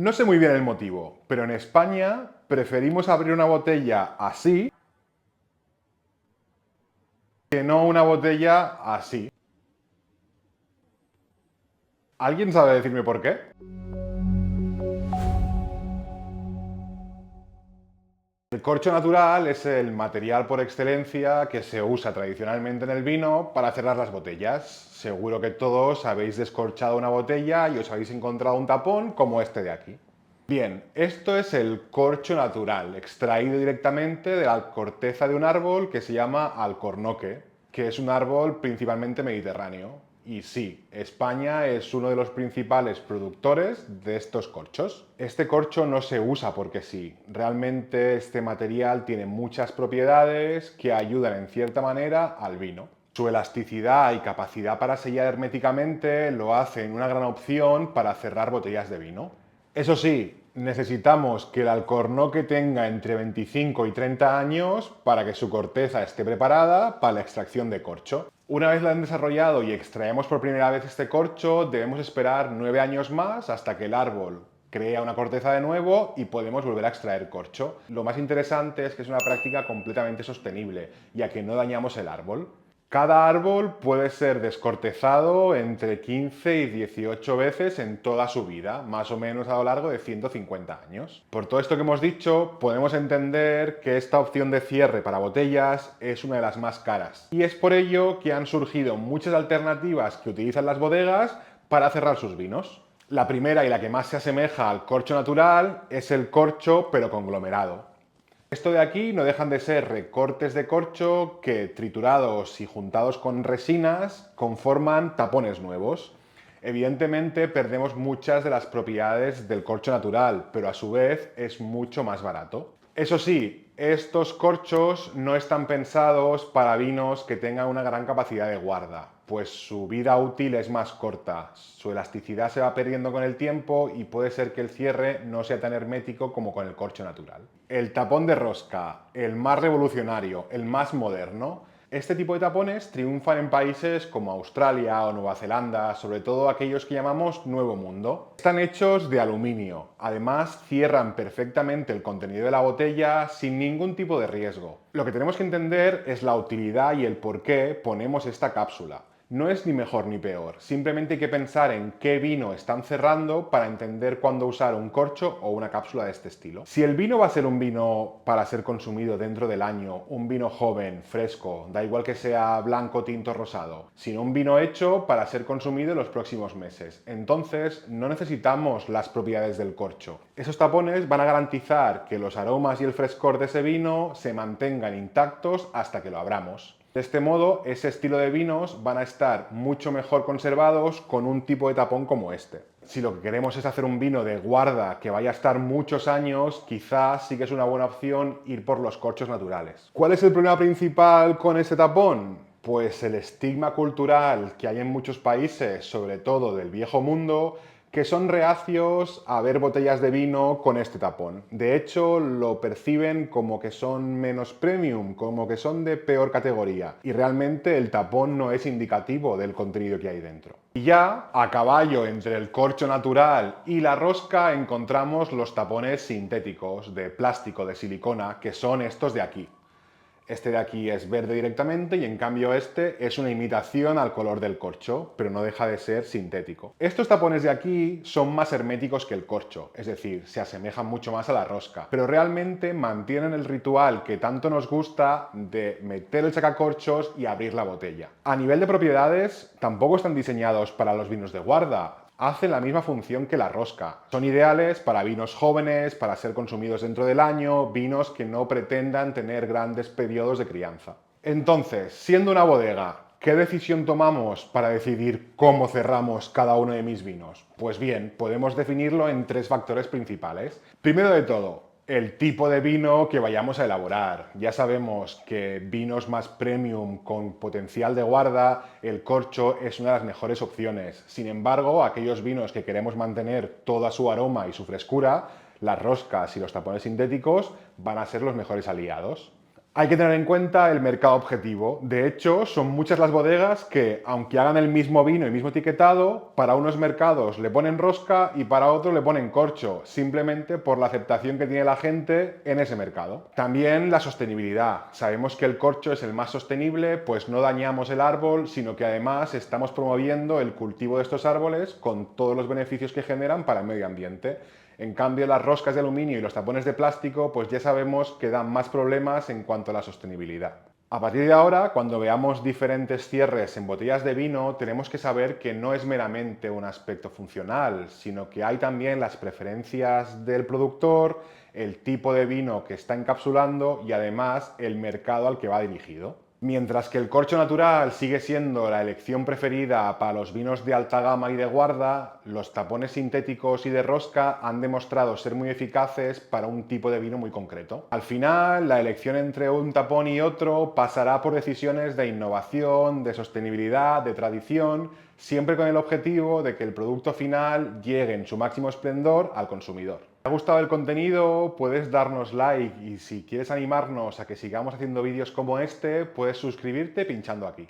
No sé muy bien el motivo, pero en España preferimos abrir una botella así que no una botella así. ¿Alguien sabe decirme por qué? El corcho natural es el material por excelencia que se usa tradicionalmente en el vino para cerrar las botellas. Seguro que todos habéis descorchado una botella y os habéis encontrado un tapón como este de aquí. Bien, esto es el corcho natural, extraído directamente de la corteza de un árbol que se llama alcornoque, que es un árbol principalmente mediterráneo. Y sí, España es uno de los principales productores de estos corchos. Este corcho no se usa porque sí, realmente este material tiene muchas propiedades que ayudan en cierta manera al vino. Su elasticidad y capacidad para sellar herméticamente lo hacen una gran opción para cerrar botellas de vino. Eso sí, necesitamos que el alcornoque tenga entre 25 y 30 años para que su corteza esté preparada para la extracción de corcho. Una vez la han desarrollado y extraemos por primera vez este corcho, debemos esperar 9 años más hasta que el árbol crea una corteza de nuevo y podemos volver a extraer corcho. Lo más interesante es que es una práctica completamente sostenible, ya que no dañamos el árbol. Cada árbol puede ser descortezado entre 15 y 18 veces en toda su vida, más o menos a lo largo de 150 años. Por todo esto que hemos dicho, podemos entender que esta opción de cierre para botellas es una de las más caras. Y es por ello que han surgido muchas alternativas que utilizan las bodegas para cerrar sus vinos. La primera y la que más se asemeja al corcho natural es el corcho pero conglomerado. Esto de aquí no dejan de ser recortes de corcho que, triturados y juntados con resinas, conforman tapones nuevos. Evidentemente perdemos muchas de las propiedades del corcho natural, pero a su vez es mucho más barato. Eso sí, estos corchos no están pensados para vinos que tengan una gran capacidad de guarda, pues su vida útil es más corta, su elasticidad se va perdiendo con el tiempo y puede ser que el cierre no sea tan hermético como con el corcho natural. El tapón de rosca, el más revolucionario, el más moderno. Este tipo de tapones triunfan en países como Australia o Nueva Zelanda, sobre todo aquellos que llamamos Nuevo Mundo. Están hechos de aluminio, además cierran perfectamente el contenido de la botella sin ningún tipo de riesgo. Lo que tenemos que entender es la utilidad y el por qué ponemos esta cápsula. No es ni mejor ni peor, simplemente hay que pensar en qué vino están cerrando para entender cuándo usar un corcho o una cápsula de este estilo. Si el vino va a ser un vino para ser consumido dentro del año, un vino joven, fresco, da igual que sea blanco, tinto, rosado, sino un vino hecho para ser consumido en los próximos meses, entonces no necesitamos las propiedades del corcho. Esos tapones van a garantizar que los aromas y el frescor de ese vino se mantengan intactos hasta que lo abramos. De este modo, ese estilo de vinos van a estar mucho mejor conservados con un tipo de tapón como este. Si lo que queremos es hacer un vino de guarda que vaya a estar muchos años, quizás sí que es una buena opción ir por los corchos naturales. ¿Cuál es el problema principal con este tapón? Pues el estigma cultural que hay en muchos países, sobre todo del viejo mundo, que son reacios a ver botellas de vino con este tapón. De hecho, lo perciben como que son menos premium, como que son de peor categoría. Y realmente el tapón no es indicativo del contenido que hay dentro. Y ya, a caballo entre el corcho natural y la rosca, encontramos los tapones sintéticos de plástico, de silicona, que son estos de aquí. Este de aquí es verde directamente y en cambio este es una imitación al color del corcho, pero no deja de ser sintético. Estos tapones de aquí son más herméticos que el corcho, es decir, se asemejan mucho más a la rosca, pero realmente mantienen el ritual que tanto nos gusta de meter el sacacorchos y abrir la botella. A nivel de propiedades, tampoco están diseñados para los vinos de guarda. Hacen la misma función que la rosca. Son ideales para vinos jóvenes, para ser consumidos dentro del año, vinos que no pretendan tener grandes periodos de crianza. Entonces, siendo una bodega, ¿qué decisión tomamos para decidir cómo cerramos cada uno de mis vinos? Pues bien, podemos definirlo en tres factores principales. Primero de todo, el tipo de vino que vayamos a elaborar. Ya sabemos que vinos más premium con potencial de guarda, el corcho es una de las mejores opciones. Sin embargo, aquellos vinos que queremos mantener toda su aroma y su frescura, las roscas y los tapones sintéticos van a ser los mejores aliados. Hay que tener en cuenta el mercado objetivo. De hecho, son muchas las bodegas que, aunque hagan el mismo vino y mismo etiquetado, para unos mercados le ponen rosca y para otros le ponen corcho, simplemente por la aceptación que tiene la gente en ese mercado. También la sostenibilidad. Sabemos que el corcho es el más sostenible, pues no dañamos el árbol, sino que además estamos promoviendo el cultivo de estos árboles con todos los beneficios que generan para el medio ambiente. En cambio, las roscas de aluminio y los tapones de plástico, pues ya sabemos que dan más problemas en cuanto a la sostenibilidad. A partir de ahora, cuando veamos diferentes cierres en botellas de vino, tenemos que saber que no es meramente un aspecto funcional, sino que hay también las preferencias del productor, el tipo de vino que está encapsulando y además el mercado al que va dirigido. Mientras que el corcho natural sigue siendo la elección preferida para los vinos de alta gama y de guarda, los tapones sintéticos y de rosca han demostrado ser muy eficaces para un tipo de vino muy concreto. Al final, la elección entre un tapón y otro pasará por decisiones de innovación, de sostenibilidad, de tradición, siempre con el objetivo de que el producto final llegue en su máximo esplendor al consumidor. Si te ha gustado el contenido, puedes darnos like y si quieres animarnos a que sigamos haciendo vídeos como este, puedes suscribirte pinchando aquí.